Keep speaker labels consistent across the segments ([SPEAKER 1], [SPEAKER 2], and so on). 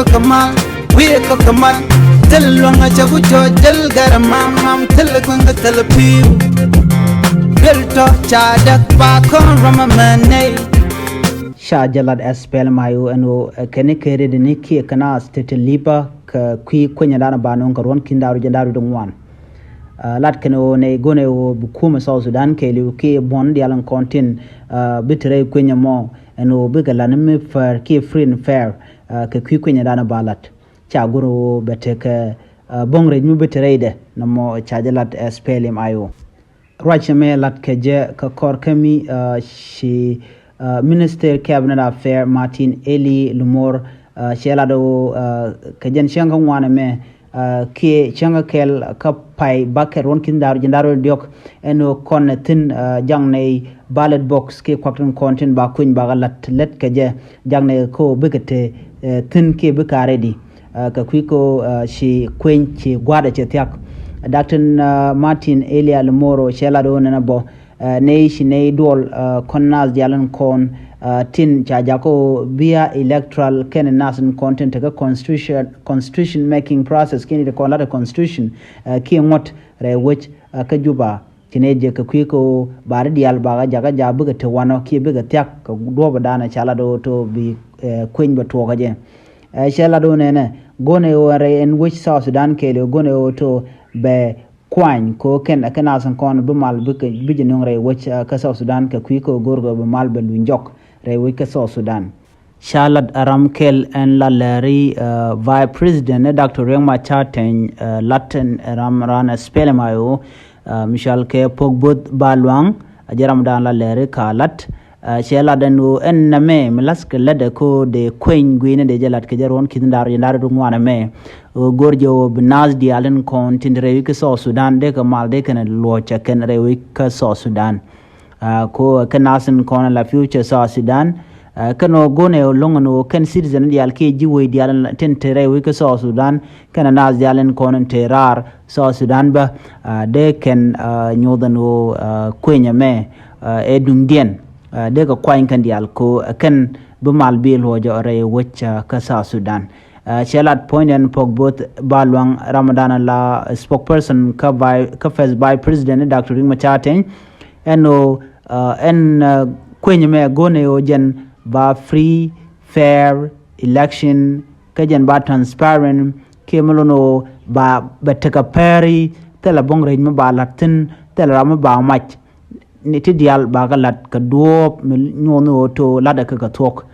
[SPEAKER 1] kamal we kamal telwanga chabu jojal garamam telkwanga telpiu belto chadak ba kon ramamane
[SPEAKER 2] shajalad SPLM IO eno kene kere de niki kana state lipa ka kuëny dana banon karon kindaru jandaru dongwan lat keno ne gone o bukuma South Sudan ke li ke bon dialan kontin bitre kuëny mo eno bigala ne fair ke free and fair ke kuëny dana balat cha goro beteke bongre mu bitre de namo chajalat SPLM IO rachame lat keje ka korkami shi Minister Cabinet Affairs Martin Eli Lumor shelado kajen shanga wana me ke shanga kel ka pai bakeron kindar jindaro diok eno konnetin jangne ballot box ke kwakran content ba kuëny ba galat let kaje jangne ko bigete tin ke bikaredi ka kwiko shi kuëny chi gwada che tiak Dr. Martin Eli Lumor shelado nabo nei shi nei dol konnas dialan kon tin chajako via electoral ken nasin content ka constitution making process kini de kola de constitution ki ngot re which ka juba tineje ka kwiko bar dial baga jaga jabu ga te wano ki be ga tyak ka do badana chala do to bi kuëny ba to gaje chala do ne gone ore en which South Sudan ke le gone o to be kuëny ko ken kana san kon be mal be bijinong re which ka South Sudan ka kwiko gorgo be mal be lunjok re which ka South Sudan Charlotte Aramkel en la Läär vice president Dr. Chaten Latin Ramran SPLM IO Michel ke pogbot balwang ajaram dan la Läär kalat shela danu en name melask lede ko de kuëny guiini de jalat ke jaron kindar yandar du ngwana me gorjo binaz di alen kon tindre ke South Sudan de ka mal de ken locha ken rewi ka South Sudan ko kenasin kon la future South Sudan kano gone longono ken citizen di al ke jiwe di alen tentere wi ka South Sudan ken naz di alen kon terar South Sudan ba de ken nyodano kuëny me edungdien de ka kuëny kan dial ko kan bumal bil hojo re wacca ka South Sudan chelat point and pogbot balwang Ramadan la spokesperson ka first by president Dr. Chaten eno en kuëny me gone o jen ba free fair election ka jen ba transparent ke melono ba betaka peri tela bongre me ba latin tela ram ba match niti dial bagalat ka duop nyono to lada ka talk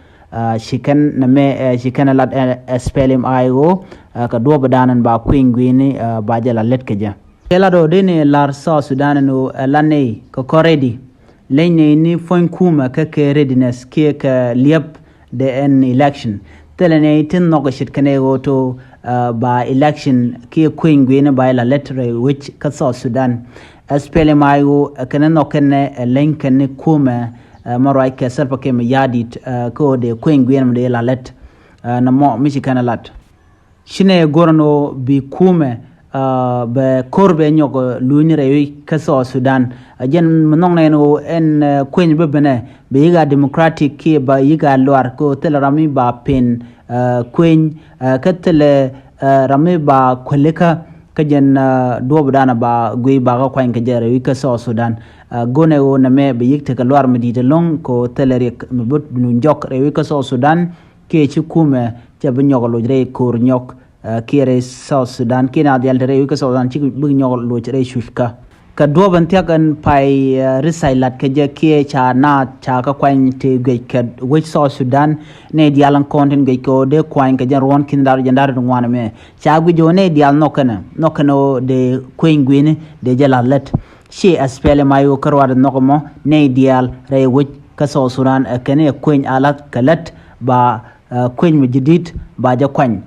[SPEAKER 2] shikan na me shikan lad SPLM IO ka duop danan ba kuëny guiini ba jala let ka ja kelado dene lar South Sudan no lane ka koredi lene ni fon kuma ka ke readiness ke ka liip de en election telene tin no shit kane to ba election ke kuëny guiini ba la letter which ka South Sudan SPLM IO kana no kenne lenken kuma marai ke selpa ke yadit ko de kuëny guiini de la let na mo michi kana lat shine gorno bi kuma be korbe nyoko luni rewi ka South Sudan jen monong no en kuëny be bene be yiga democratic ke ba yiga lwar ko telarami ba pen kuëny ka tele rami ba koleka kajen do badana ba gui ba ga kuëny ka jere wi ka South Sudan gone o na me be yikte ka lwar medite long ko teleri mbut nu njok re wi ka South Sudan ke ci kume te be nyogolo re kor nyok kere South Sudan kina dial re wi ka South Sudan ci bu nyogolo re shushka ka do ban tiakan pai risailat ke je ke cha na cha ka kuëny te gwe ka which South Sudan ne dialan content gwe ko de kuëny ka jan kindar jandar ngwana me cha gu jo ne dial nokano de kuëny guiini de jala let she SPLM IO karwad nokomo ne dial re which ka South Sudan kene kuëny alat kalet ba kuëny mjidit ba ja kuëny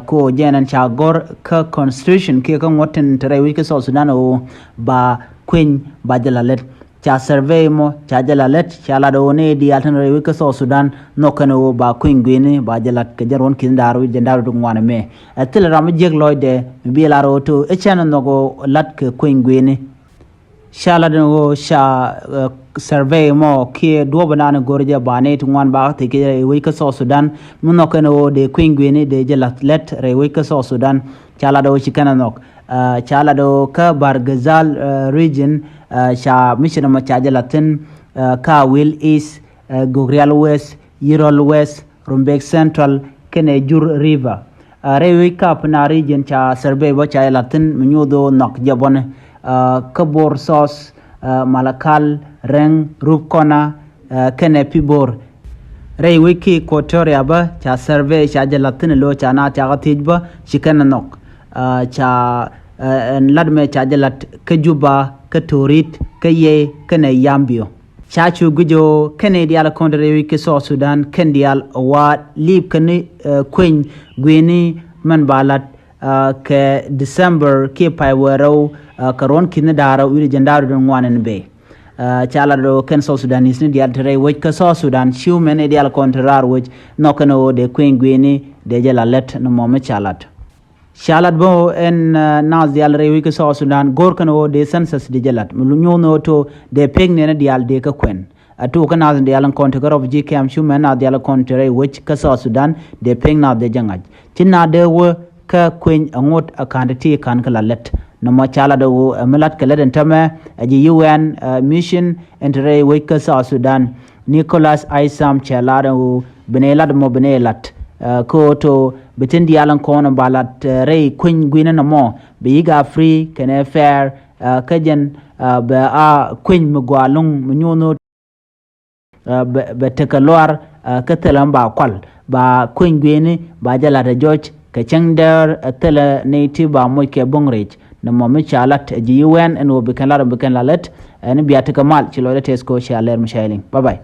[SPEAKER 2] ko jenan chagor ka constitution ke ka ngoten tere wi ka South Sudan o ba kuëny ba jala let cha survey mo cha jala let cha la do ne di altan wi ka South Sudan no kano ba kuëny guiini ba jala ka jaron kindaru jandaru du ngwana me atel ram jeg loide bi la ro to e chana no go lat ka kuëny guiini shala do sha survey mo ki do banana gorja bane tungwan ba te ke we ka so Sudan muno keno de guiini de jelat let re we ka so Sudan chala do chikana nok chala do ka Bargazal region sha mission ma cha jalatin ka Will East Gogrial West Yirol West Rumbek Central kene Jur River rewe kap na region cha survey ba cha latin mnyudo nok jabon kabor sos malakal reng rupkona kene pibor rewe ki Equatoria ba cha survey cha latin lo cha na cha gatij ba shikana nok cha ladme cha jalat kajuba katorit kaye kene yambio chachu gujo kene dial kondre ke so Sudan ken dial wa liip kene kuëny guiini man balat ke December ke paywero karon kin dara wi jandaro don wanen be chala do ken so Sudanese ni dial tere we ke so Sudan shiu men dial kontrar we nokano de kuëny guiini de jala let no mom chalat shalat bo en nas dial rewi ke so Sudan gor kano de census de jalat mu nyono to de pegne na dial de ka kwen atu kana dial konte garo ji kam shumen na dial konte re wich ka so Sudan de pegna de jangaj tinna de wo ka kuëny angot akandati kan kala let no ma chala do melat kala den tame aji UN mission entre we ka so Sudan Nicholas Isam chala do benelat mo benelat ko to bitin dialan kono balat rei kuëny guiini na mo biga free kene fair kajen ba a kuëny mugwalung munyono betekalwar katelan ba kwal ba kuëny guiini ba jala da George ka changder tele native ba mo ke bongrech na mo mi chalat ji UN en wo bikan lalet en biya takamal chilo da tesko sha Läär mshailing bye bye